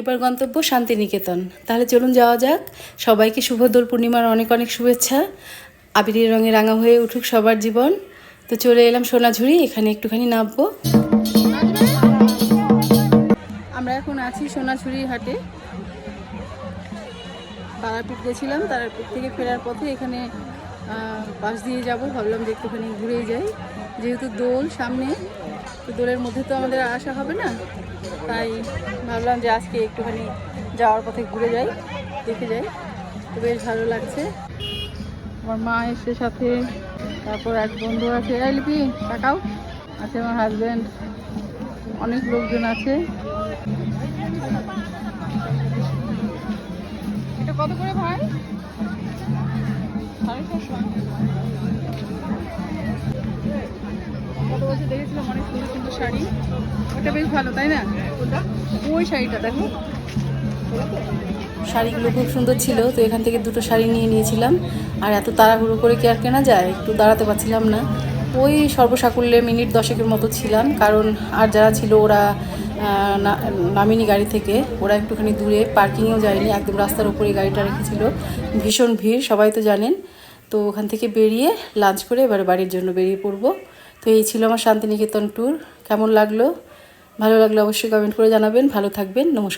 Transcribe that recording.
এবার গন্তব্য শান্তিনিকেতন। তাহলে চলুন যাওয়া যাক। সবাইকে শুভ দোল পূর্ণিমার অনেক অনেক শুভেচ্ছা। আবিরের রঙে রাঙা হয়ে উঠুক সবার জীবন। তো চলে এলাম সোনাঝুরি, এখানে একটুখানি নামবো। আমরা এখন আছি সোনাঝুরি হাটে। তারাপীঠ গেছিলাম, তারাপীঠ থেকে ফেরার পথে এখানে পাশ দিয়ে যাব, ভাবলাম যে একটুখানি ঘুরেই যাই। যেহেতু দোল সামনে, তো দোলের মধ্যে তো আমাদের আসা হবে না, তাই ভাবলাম যে আজকে একটুখানি যাওয়ার পথে ঘুরে যাই, দেখে যাই। তো বেশ ভালো লাগছে। আমার মা এসে সাথে, তারপর এক বন্ধু আছে, লিপি তাকাও, আছে আমার হাজব্যান্ড, অনেক লোকজন আছে। এটা কত করে ভাই? 750। গত বছর দেখেছিলাম অনেক সুন্দর সুন্দর শাড়ি, ওটা বেশ ভালো, তাই না? ওই শাড়িটা দেখো, শাড়িগুলো খুব সুন্দর ছিল। তো এখান থেকে দুটো শাড়ি নিয়ে নিয়েছিলাম। আর এত তাড়াহুড়ো করে কি আর কেনা যায়, একটু দাঁড়াতে পারছিলাম না। ওই সর্বসাকুল্যে মিনিট 10-এর মতো ছিলাম, কারণ আর যারা ছিল ওরা নামিনি গাড়ি থেকে, ওরা একটুখানি দূরে পার্কিংয়েও যায়নি, একদম রাস্তার উপরে গাড়িটা রেখেছিল। ভীষণ ভিড়, সবাই তো জানেন। তো ওখান থেকে বেরিয়ে লাঞ্চ করে এবারে বাড়ির জন্য বেরিয়ে পড়বো। তো এই ছিল আমার শান্তিনিকেতন ট্যুর। কেমন লাগলো? ভালো লাগলে অবশ্যই কমেন্ট করে জানাবেন। ভালো থাকবেন, নমস্কার।